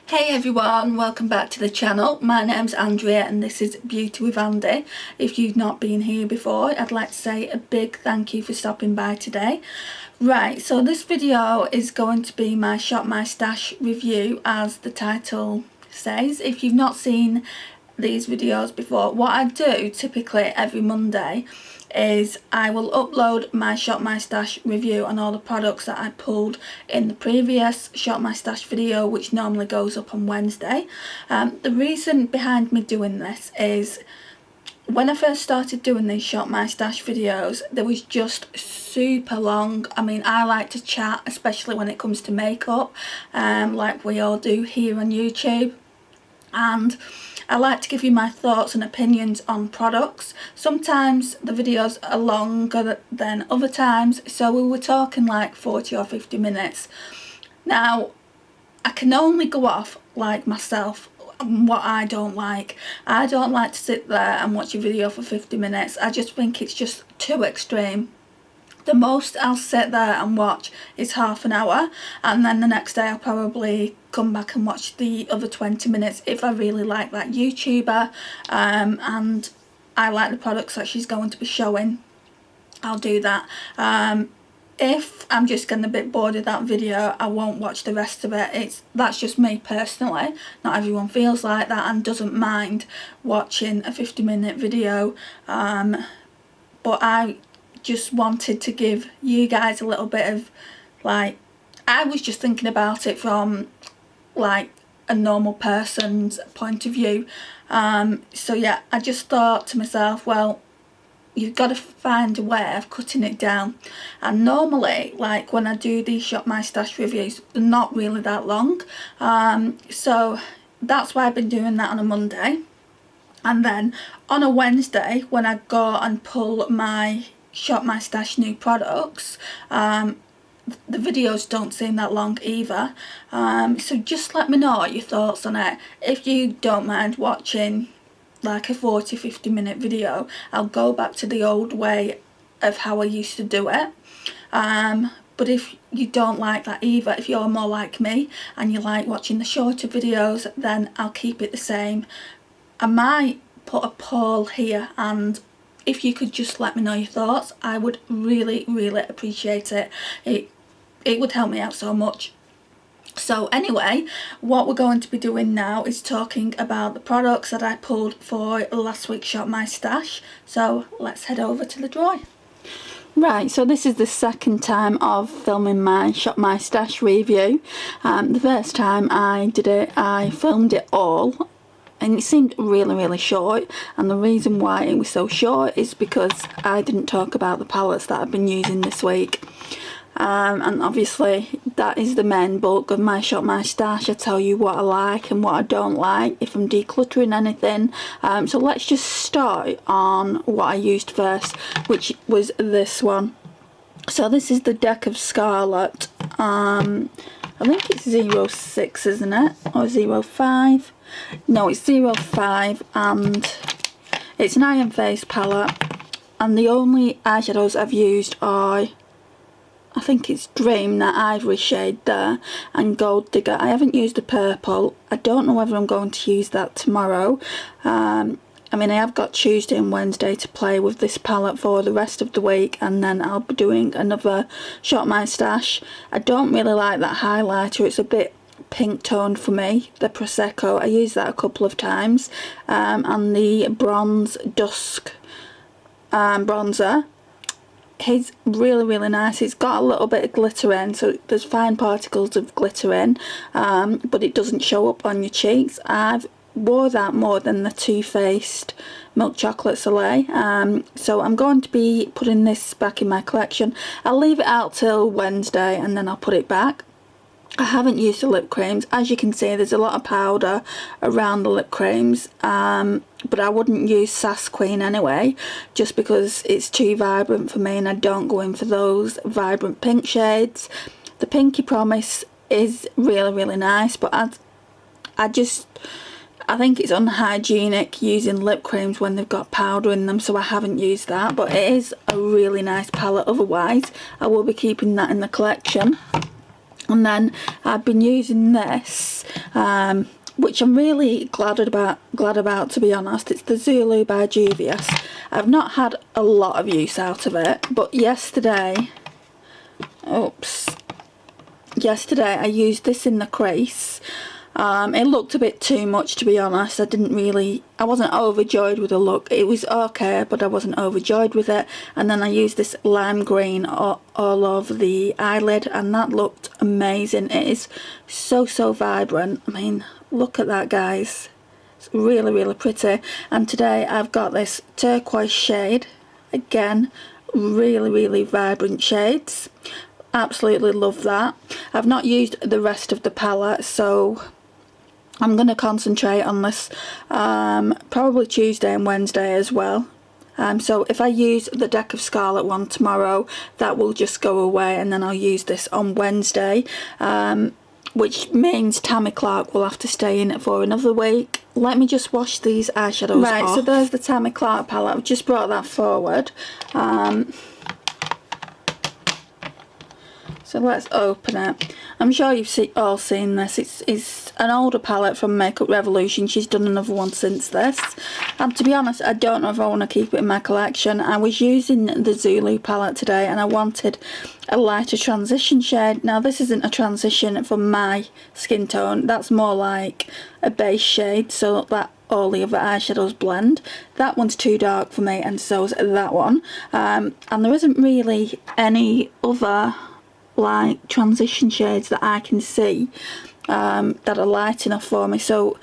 Hey everyone, welcome back to the channel. My name's Andrea and this is Beauty with Andy. If you've not been here before, I'd like to say a big thank you for stopping by today. Right, so this video is going to be my Shop My Stash review, as the title says. If you've not seen these videos before, what I do typically every Monday is I will upload my Shop My Stash review on all the products that I pulled in the previous Shop My Stash video, which normally goes up on Wednesday. The reason behind me doing this is when I first started doing these Shop My Stash videos, they was just super long. I mean, I like to chat, especially when it comes to makeup, like we all do here on YouTube. And I like to give you my thoughts and opinions on products. Sometimes the videos are longer than other times, so we were talking like 40 or 50 minutes. Now, I can only go off like myself, what I don't like. I don't like to sit there and watch a video for 50 minutes. I just think it's just too extreme. The most I'll sit there and watch is half an hour, and then the next day I'll probably come back and watch the other 20 minutes if I really like that YouTuber and I like the products that she's going to be showing. I'll do that. If I'm just getting a bit bored of that video, I won't watch the rest of it. That's just me personally. Not everyone feels like that and doesn't mind watching a 50-minute video, but I just wanted to give you guys a little bit of, like, I was just thinking about it from like a normal person's point of view. So yeah, I just thought to myself, well, you've got to find a way of cutting it down. And normally, like when I do these Shop My Stash reviews, they're not really that long, so that's why I've been doing that on a Monday. And then on a Wednesday, when I go and pull my Shop My Stash new products, the videos don't seem that long either. So just let me know your thoughts on it. If you don't mind watching like a 40-50 minute video, I'll go back to the old way of how I used to do it. But if you don't like that either, if you're more like me and you like watching the shorter videos, then I'll keep it the same. I might put a poll here, and if you could just let me know your thoughts, I would really appreciate it. It would help me out so much. So anyway, what we're going to be doing now is talking about the products that I pulled for last week's Shop My Stash. So let's head over to the drawer. Right, so this is the second time of filming my Shop My Stash review. The first time I did it, I filmed it all, and it seemed really short, and the reason why it was so short is because I didn't talk about the palettes that I've been using this week. And obviously that is the main bulk of my Shop My Stash. I tell you what I like and what I don't like if I'm decluttering anything. So let's just start on what I used first, which was this one. So this is the Deck of Scarlet. I think it's 06, isn't it? Or 05? No, it's 05, and it's an Iron Face palette, and the only eyeshadows I've used are, I think it's Dream, that ivory shade there, and Gold Digger. I haven't used the purple. I don't know whether I'm going to use that tomorrow. I mean, I have got Tuesday and Wednesday to play with this palette for the rest of the week, and then I'll be doing another Shop My Stash. I don't really like that highlighter. It's a bit pink toned for me, the Prosecco. I used that a couple of times. And the Bronze Dusk bronzer. It's really nice. It's got a little bit of glitter in, so there's fine particles of glitter in, but it doesn't show up on your cheeks. I've wore that more than the Too Faced Milk Chocolate Soleil, so I'm going to be putting this back in my collection. I'll leave it out till Wednesday and then I'll put it back. I haven't used the lip creams. As you can see, there's a lot of powder around the lip creams, but I wouldn't use Sass Queen anyway, just because it's too vibrant for me and I don't go in for those vibrant pink shades. The Pinky Promise is really nice, but I think it's unhygienic using lip creams when they've got powder in them, so I haven't used that, but it is a really nice palette otherwise. I will be keeping that in the collection. And then I've been using this, which I'm really glad about, to be honest. It's the Zulu by Juvia's. I've not had a lot of use out of it, but yesterday I used this in the crease. It looked a bit too much, to be honest. I wasn't overjoyed with the look. It was okay, but I wasn't overjoyed with it. And then I used this lime green all over the eyelid, and that looked amazing. It is so vibrant. I mean, look at that, guys. It's really, really pretty. And today I've got this turquoise shade. Again, really, really vibrant shades. Absolutely love that. I've not used the rest of the palette, so I'm going to concentrate on this probably Tuesday and Wednesday as well. So if I use the Deck of Scarlet one tomorrow, that will just go away, and then I'll use this on Wednesday, which means Tammy Clark will have to stay in it for another week. Let me just wash these eyeshadows off. Right, so there's the Tammy Clark palette. I've just brought that forward. So let's open it. I'm sure you've all seen this. It's an older palette from Makeup Revolution. She's done another one since this. And to be honest, I don't know if I want to keep it in my collection. I was using the Zulu palette today, and I wanted a lighter transition shade. Now this isn't a transition for my skin tone. That's more like a base shade, so that all the other eyeshadows blend. That one's too dark for me, and so's that one. And there isn't really any other like transition shades that I can see that are light enough for me, so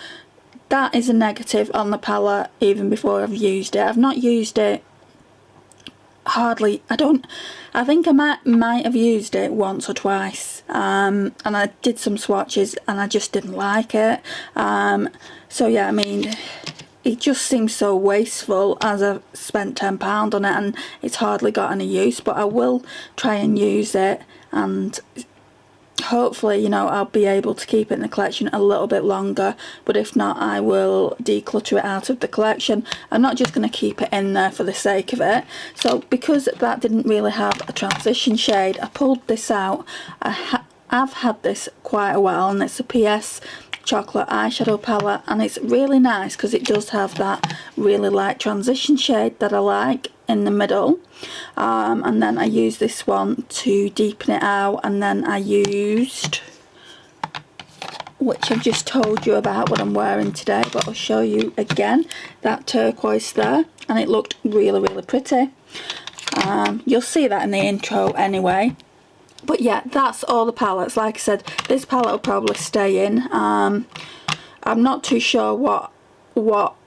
that is a negative on the palette even before I've used it. I've not used it hardly. I think I might have used it once or twice, and I did some swatches and I just didn't like it. So yeah, I mean, it just seems so wasteful as I've spent £10 on it and it's hardly got any use, but I will try and use it, and hopefully, you know, I'll be able to keep it in the collection a little bit longer. But if not, I will declutter it out of the collection. I'm not just going to keep it in there for the sake of it. So because that didn't really have a transition shade, I pulled this out. I've had this quite a while, and it's a PS chocolate eyeshadow palette, and it's really nice because it does have that really light transition shade that I like in the middle. And then I used this one to deepen it out, and then I used, which I've just told you about what I'm wearing today, but I'll show you again, that turquoise there, and it looked really, really pretty. You'll see that in the intro anyway. But yeah, that's all the palettes. Like I said, this palette will probably stay in. I'm not too sure what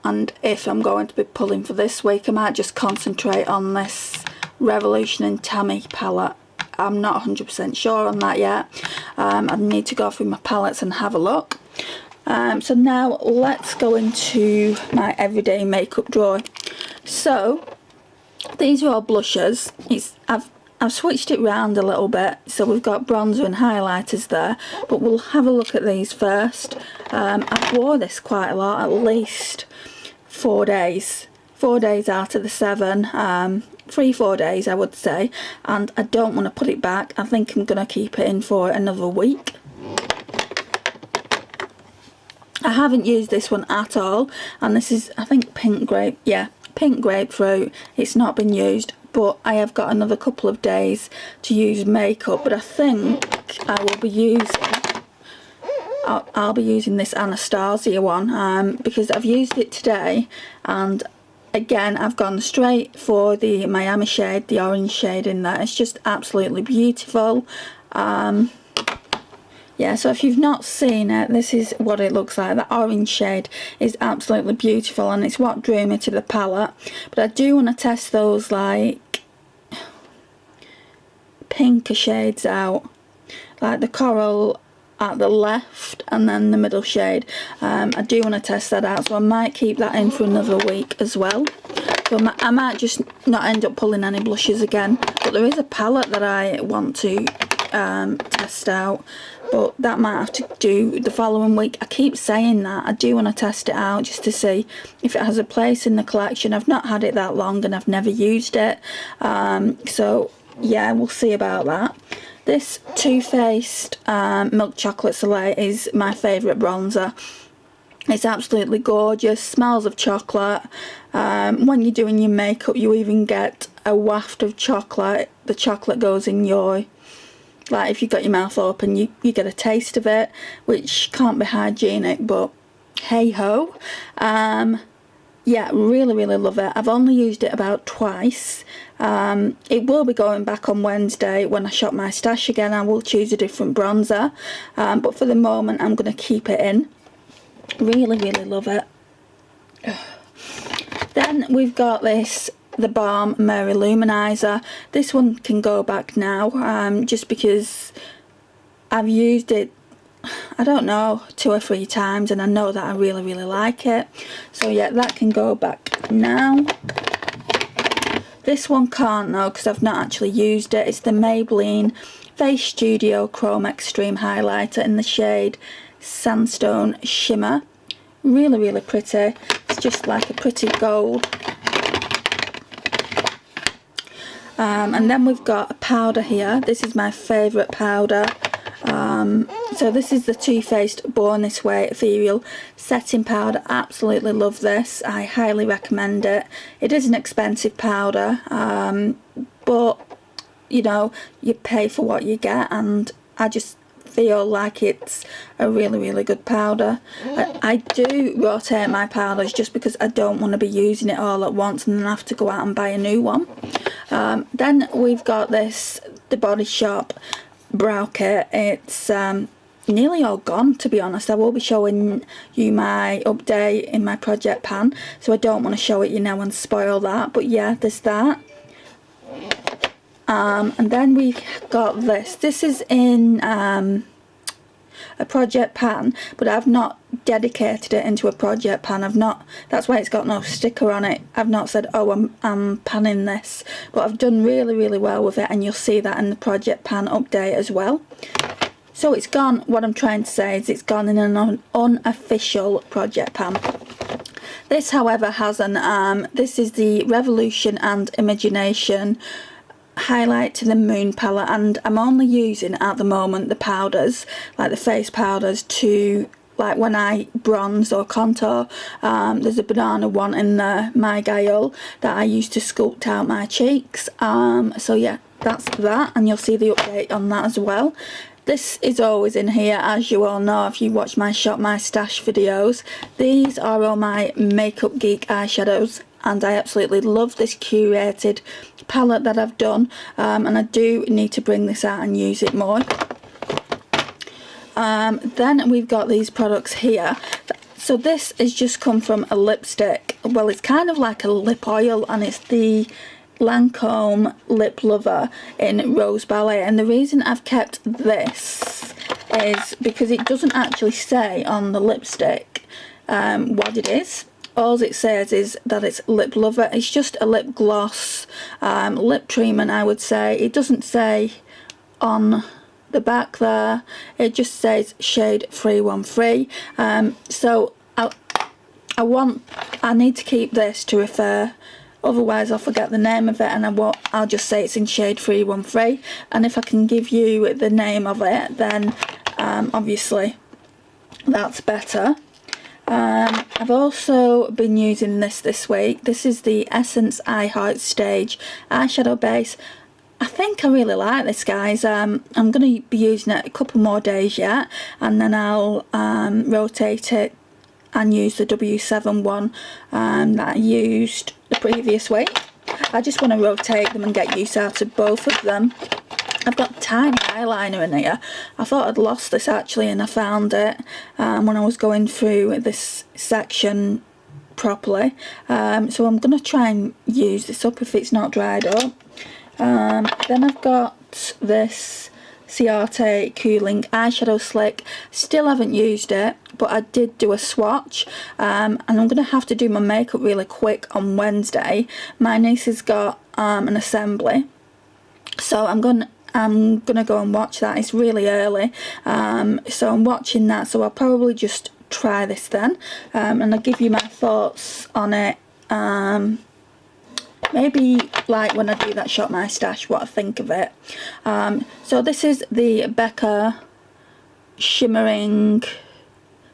and if I'm going to be pulling for this week. I might just concentrate on this Revolution and Tammy palette. I'm not 100% sure on that yet. I need to go through my palettes and have a look. So now let's go into my everyday makeup drawer. So these are all blushers. I've switched it round a little bit, so we've got bronzer and highlighters there, but we'll have a look at these first. I've wore this quite a lot, at least 4 days. 4 days out of the 7, 3-4 days I would say, and I don't want to put it back. I think I'm going to keep it in for another week. I haven't used this one at all, and this is, I think, pink grapefruit. It's not been used, but I have got another couple of days to use makeup. But I think I will be using, I'll be using this Anastasia one, because I've used it today, and again I've gone straight for the Miami shade, the orange shade in there. It's just absolutely beautiful. Yeah, so if you've not seen it, this is what it looks like. The orange shade is absolutely beautiful, and it's what drew me to the palette. But I do want to test those like pinker shades out, like the coral at the left and then the middle shade. I do want to test that out, so I might keep that in for another week as well. So I might just not end up pulling any blushes again, but there is a palette that I want to test out, but that might have to do the following week. I keep saying that. I do want to test it out just to see if it has a place in the collection. I've not had it that long and I've never used it, so yeah, we'll see about that. This Too Faced Milk Chocolate Soleil is my favourite bronzer. It's absolutely gorgeous, smells of chocolate. When you're doing your makeup, you even get a waft of chocolate. The chocolate goes in your, like if you've got your mouth open, you get a taste of it, which can't be hygienic, but hey ho. Yeah, really love it. I've only used it about twice. It will be going back on Wednesday when I shop my stash again. I will choose a different bronzer, but for the moment I'm going to keep it in. Really love it. Then we've got this, the Balm Mary Luminizer. This one can go back now, just because I've used it, I don't know, 2 or 3 times, and I know that I really like it. So yeah, that can go back now. This one can't though, because I've not actually used it. It's the Maybelline Face Studio Chrome Extreme Highlighter in the shade Sandstone Shimmer. Really pretty. It's just like a pretty gold. And then we've got a powder here. This is my favourite powder. So this is the Too Faced Born This Way Ethereal Setting Powder. Absolutely love this. I highly recommend it. It is an expensive powder, but you know, you pay for what you get, and I just feel like it's a really good powder. I do rotate my powders just because I don't want to be using it all at once and then have to go out and buy a new one. Then we've got this, the Body Shop Brow Kit. It's nearly all gone, to be honest. I will be showing you my update in my project pan, so I don't want to show it you now and spoil that, but yeah, there's that. And then we got this. This is in a project pan, but I've not dedicated it into a project pan. I've not, that's why it's got no sticker on it. I've not said, oh, I'm panning this, but I've done really well with it, and you'll see that in the project pan update as well. So it's gone, what I'm trying to say is it's gone in an unofficial project pan. This, however, has an, this is the Revolution and Imagination Highlight to the Moon palette, and I'm only using at the moment the powders, like the face powders, to, like when I bronze or contour. There's a banana one in the My Guile that I use to sculpt out my cheeks. So yeah, that's that, and you'll see the update on that as well. This is always in here, as you all know if you watch my Shop My Stash videos. These are all my Makeup Geek eyeshadows, and I absolutely love this curated palette that I've done, and I do need to bring this out and use it more. Then we've got these products here. So this has just come from a lipstick. Well, it's kind of like a lip oil, and it's the Lancome Lip Lover in Rose Ballet, and the reason I've kept this is because it doesn't actually say on the lipstick what it is. All it says is that it's Lip Lover. It's just a lip gloss, lip treatment, I would say. It doesn't say on the back there, it just says shade 313. So I need to keep this to refer, otherwise I'll forget the name of it, and I'll just say it's in shade 313. And if I can give you the name of it, then obviously that's better. I've also been using this week. This is the Essence I Heart Stage eyeshadow base. I think I really like this, guys. I'm going to be using it a couple more days yet, and then I'll rotate it and use the W7 one that I used the previous week. I just want to rotate them and get use out of both of them. I've got a tiny eyeliner in here. I thought I'd lost this actually, and I found it when I was going through this section properly. So I'm going to try and use this up if it's not dried up. Then I've got this Ciate Cooling Eyeshadow Slick. Still haven't used it, but I did do a swatch, and I'm going to have to do my makeup really quick on Wednesday. My niece has got an assembly, so I'm gonna go and watch that. It's really early, so I'm watching that, so I'll probably just try this then, and I'll give you my thoughts on it maybe like when I do that Shop My Stash, what I think of it. So this is the Becca Shimmering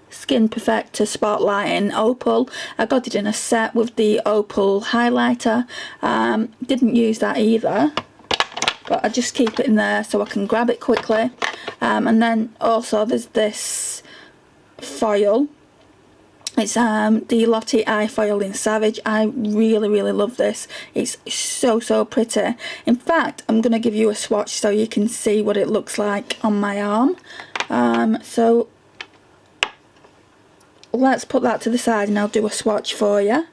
Skin Perfector Spotlighting Opal. I got it in a set with the Opal highlighter. Didn't use that either, but I just keep it in there so I can grab it quickly. And then also there's this foil. It's the Lottie Eye Foil in Savage. I really love this. It's so pretty. In fact, I'm going to give you a swatch so you can see what it looks like on my arm. So let's put that to the side and I'll do a swatch for you.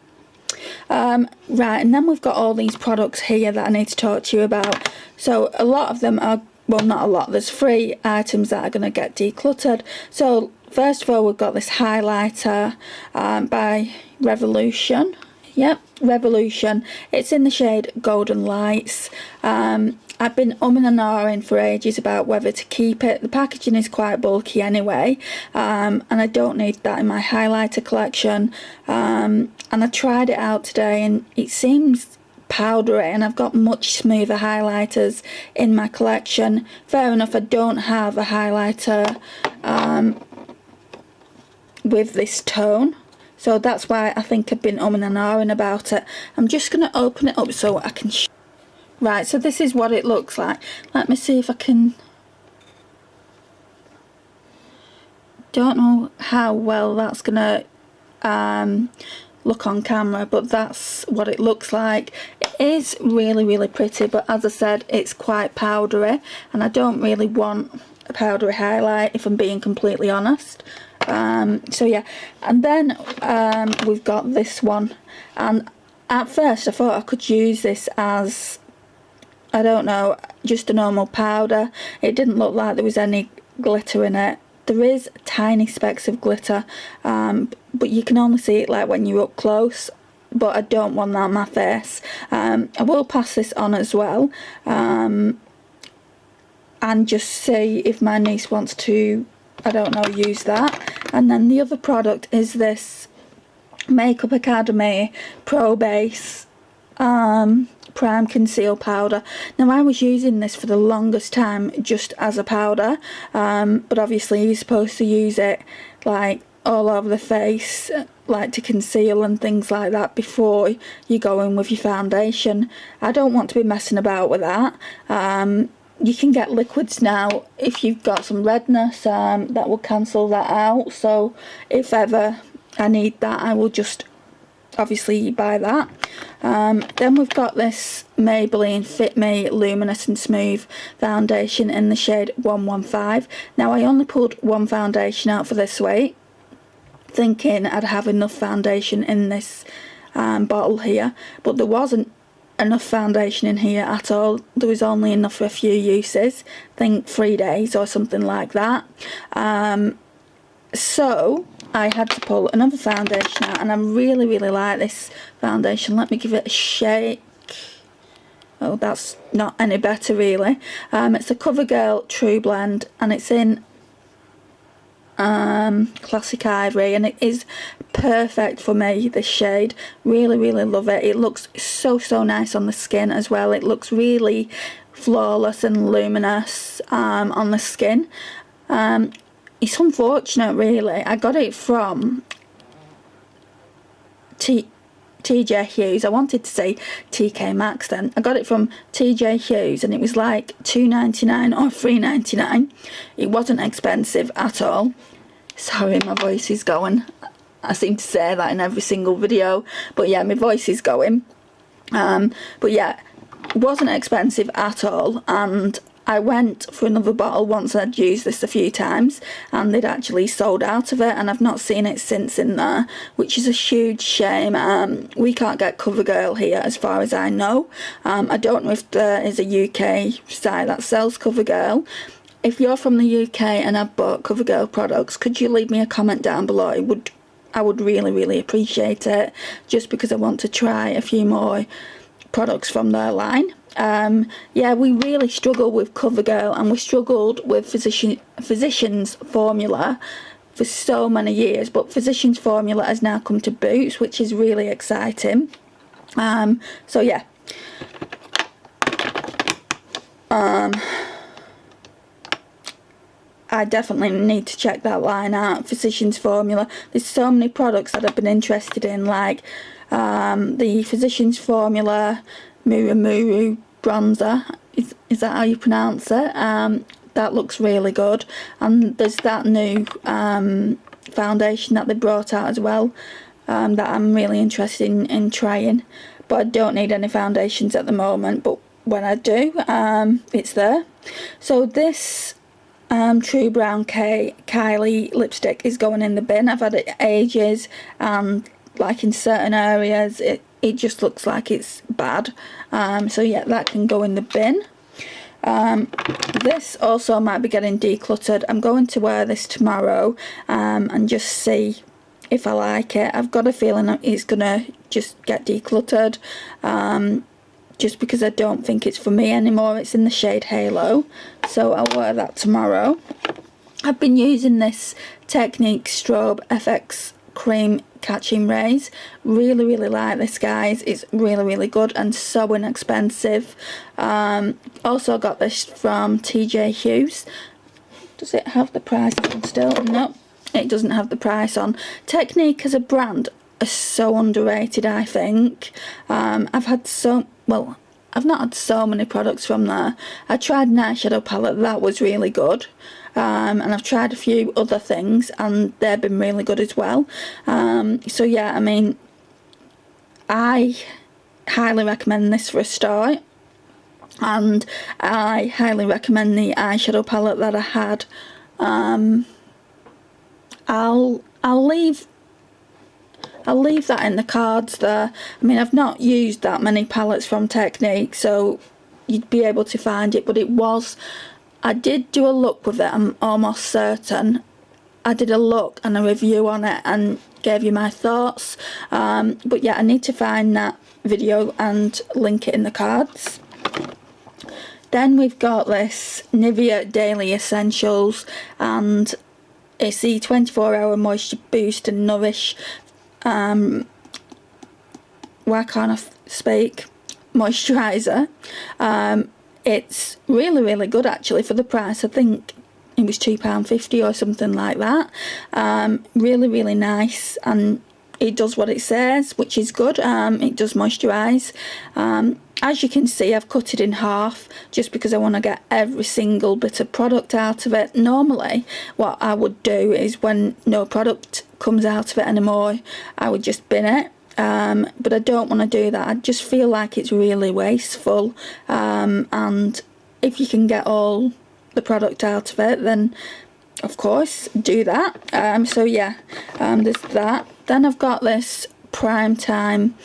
Right, and then we've got all these products here that I need to talk to you about. So a lot of them are, well, not a lot, there's 3 items that are going to get decluttered. So first of all, we've got this highlighter by Revolution. Yep, Revolution. It's in the shade Golden Lights. I've been umming and ahhing for ages about whether to keep it. The packaging is quite bulky anyway, and I don't need that in my highlighter collection. And I tried it out today and it seems powdery, and I've got much smoother highlighters in my collection. Fair enough, I don't have a highlighter with this tone, so that's why I think I've been umming and ahhing about it. I'm just going to open it up so I can right, so this is what it looks like. Let me see if I can, don't know how well that's going to look on camera, but that's what it looks like. It is really pretty, but as I said, it's quite powdery, and I don't really want a powdery highlight if I'm being completely honest. So yeah, and then we've got this one, and at first I thought I could use this as, I don't know, just a normal powder. It didn't look like there was any glitter in it. There is tiny specks of glitter, but you can only see it like when you're up close, but I don't want that on my face. I will pass this on as well, and just see if my niece wants to, I don't know, use that. And then the other product is this Makeup Academy Pro Base Prime Conceal Powder. Now I was using this for the longest time just as a powder, but obviously you're supposed to use it like all over the face, like to conceal and things like that before you go in with your foundation. I don't want to be messing about with that. You can get liquids now if you've got some redness, that will cancel that out. So if ever I need that, I will just obviously buy that. Then we've got this Maybelline Fit Me Luminous and Smooth foundation in the shade 115. Now I only pulled one foundation out for this week, thinking I'd have enough foundation in this bottle here, but there wasn't enough foundation in here at all. There was only enough for a few uses, I think 3 days or something like that. So I had to pull another foundation out, and I really like this foundation. Let me give it a shake. Oh, that's not any better really. It's a CoverGirl True Blend, and it's in Classic Ivory, and it is perfect for me, this shade. Really love it. It looks so nice on the skin as well. It looks really flawless and luminous on the skin. It's unfortunate really, I got it from TJ Hughes. I wanted to say TK Maxx then. I got it from TJ Hughes and it was like $2.99 or $3.99. It wasn't expensive at all. Sorry, my voice is going. I seem to say that in every single video, but yeah, my voice is going. But yeah, it wasn't expensive at all, and I went for another bottle once I'd used this a few times and they'd actually sold out of it, and I've not seen it since in there, which is a huge shame. We can't get CoverGirl here as far as I know. I don't know if there is a UK site that sells CoverGirl. If you're from the UK and have bought CoverGirl products, could you leave me a comment down below? I would really appreciate it, just because I want to try a few more products from their line. Yeah, we really struggle with CoverGirl, and we struggled with Physicians Formula for so many years, but Physicians Formula has now come to Boots, which is really exciting. So yeah, I definitely need to check that line out, Physicians Formula. There's so many products that I've been interested in, like the Physicians Formula Muru Bronzer. Is that how you pronounce it? That looks really good. And there's that new foundation that they brought out as well, that I'm really interested in trying. But I don't need any foundations at the moment, but when I do, it's there. So this True Brown Kylie lipstick is going in the bin. I've had it ages, and like in certain areas it just looks like it's bad, so yeah, that can go in the bin. This also might be getting decluttered. I'm going to wear this tomorrow and just see if I like it. I've got a feeling it's gonna just get decluttered, just because I don't think it's for me anymore. It's in the shade Halo, so I'll wear that tomorrow. I've been using this Technique Strobe FX Cream Catching Rays. Really like this, guys. It's really good and so inexpensive. Also got this from TJ Hughes. Does it have the price on still? No, it doesn't have the price on. Technique as a brand are so underrated, I think. I've not had so many products from there. I tried an eyeshadow palette, that was really good. And I've tried a few other things and they've been really good as well. So yeah, I mean, I highly recommend this for a start. And I highly recommend the eyeshadow palette that I had. I'll leave that in the cards there. I mean, I've not used that many palettes from Technique, so you'd be able to find it, but I did do a look with it, I'm almost certain. I did a look and a review on it and gave you my thoughts. But yeah, I need to find that video and link it in the cards. Then we've got this Nivea Daily Essentials, and it's the 24-hour moisture boost and nourish, why can't I speak, moisturiser. It's really good actually for the price. I think it was £2.50 or something like that. Really nice, and it does what it says, which is good. It does moisturise. As you can see, I've cut it in half just because I want to get every single bit of product out of it. Normally what I would do is, when no product comes out of it anymore, I would just bin it. But I don't want to do that. I just feel like it's really wasteful, and if you can get all the product out of it, then of course do that. So yeah, there's that. Then I've got this Prime Time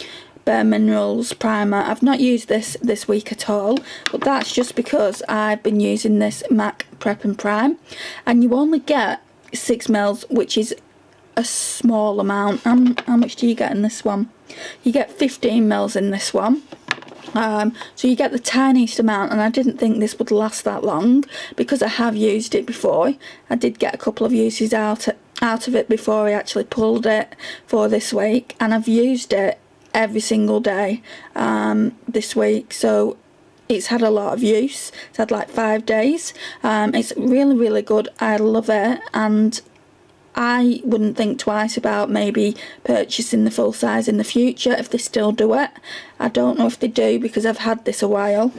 Bare Minerals primer. I've not used this week at all, but that's just because I've been using this MAC Prep and Prime, and you only get 6ml, which is a small amount. How much do you get in this one? You get 15ml in this one. So you get the tiniest amount, and I didn't think this would last that long because I have used it before. I did get a couple of uses out of it before I actually pulled it for this week, and I've used it every single day this week, so it's had a lot of use. It's had like 5 days. It's really good. I love it, and I wouldn't think twice about maybe purchasing the full size in the future if they still do it. I don't know if they do because I've had this a while.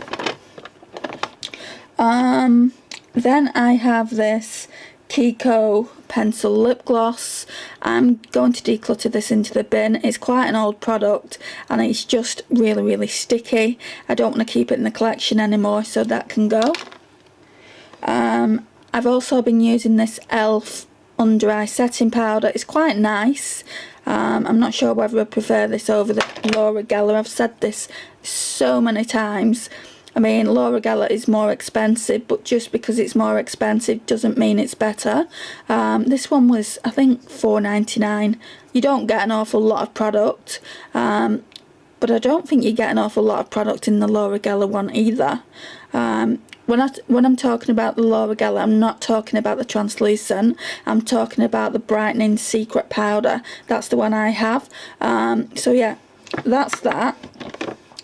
Then I have this Kiko pencil lip gloss. I'm going to declutter this into the bin. It's quite an old product and it's just really sticky. I don't want to keep it in the collection anymore, so that can go. I've also been using this e.l.f. under eye setting powder. It's quite nice. I'm not sure whether I prefer this over the Laura Geller. I've said this so many times. I mean, Laura Geller is more expensive, but just because it's more expensive doesn't mean it's better. This one was, I think, $4.99. You don't get an awful lot of product, but I don't think you get an awful lot of product in the Laura Geller one either. When I'm talking about the Laura Geller, I'm not talking about the translucent. I'm talking about the brightening secret powder. That's the one I have. So yeah, that's that.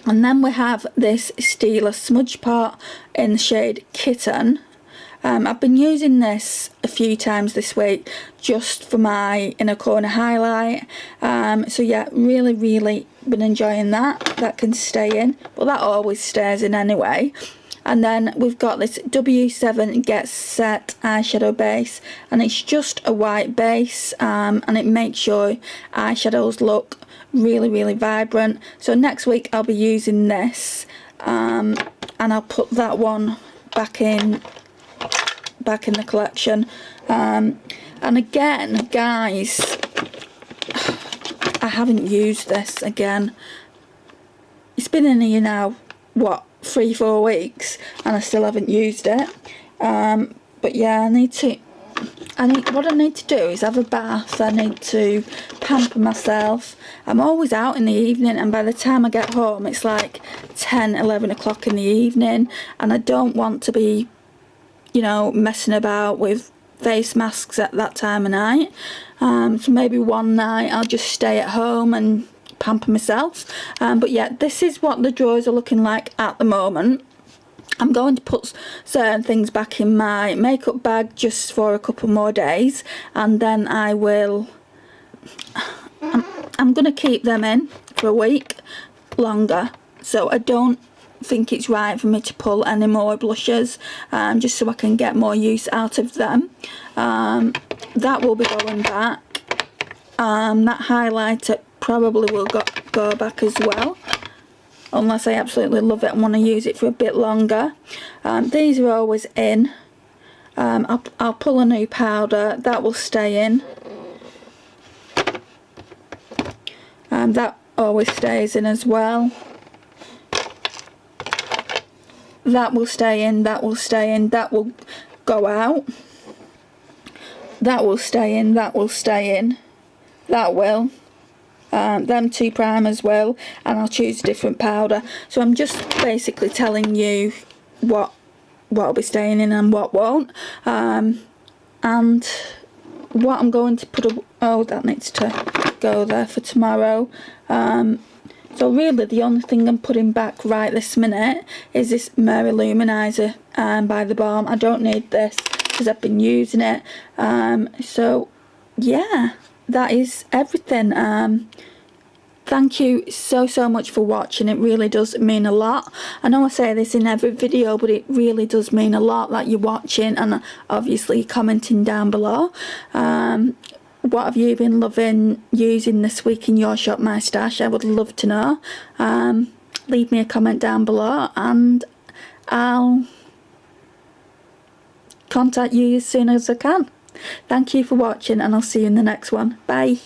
And then we have this Stila smudge pot in the shade Kitten. I've been using this a few times this week just for my inner corner highlight. So yeah, really been enjoying that. That can stay in, but that always stays in anyway. And then we've got this W7 Get Set eyeshadow base, and it's just a white base, and it makes your eyeshadows look really vibrant. So next week I'll be using this, and I'll put that one back in the collection. And again, guys, I haven't used this again. It's been in here now, what, 3-4 weeks, and I still haven't used it. But yeah, what I need to do is have a bath. I need to pamper myself. I'm always out in the evening, and by the time I get home it's like 10-11 o'clock in the evening, and I don't want to be, you know, messing about with face masks at that time of night. So maybe one night I'll just stay at home and pamper myself. But yeah, this is what the drawers are looking like at the moment. I'm going to put certain things back in my makeup bag just for a couple more days, and then I will I'm going to keep them in for a week longer. So I don't think it's right for me to pull any more blushes, just so I can get more use out of them. That will be going back. That highlighter probably will go back as well, unless I absolutely love it and want to use it for a bit longer. These are always in. I'll pull a new powder, that will stay in. That always stays in as well. That will stay in, that will stay in, that will go out. That will stay in, that will stay in. That will. Them two primers will, and I'll choose a different powder. So I'm just basically telling you what will be staying in and what won't. And what I'm going to put that needs to go there for tomorrow. So really the only thing I'm putting back right this minute is this Mary Luminizer by The Balm. I don't need this because I've been using it. So yeah, that is everything. Thank you so much for watching. It really does mean a lot. I know I say this in every video, but it really does mean a lot that you're watching and obviously commenting down below. What have you been loving using this week in your shop, my stash? I would love to know. Leave me a comment down below and I'll contact you as soon as I can. Thank you for watching, and I'll see you in the next one. Bye.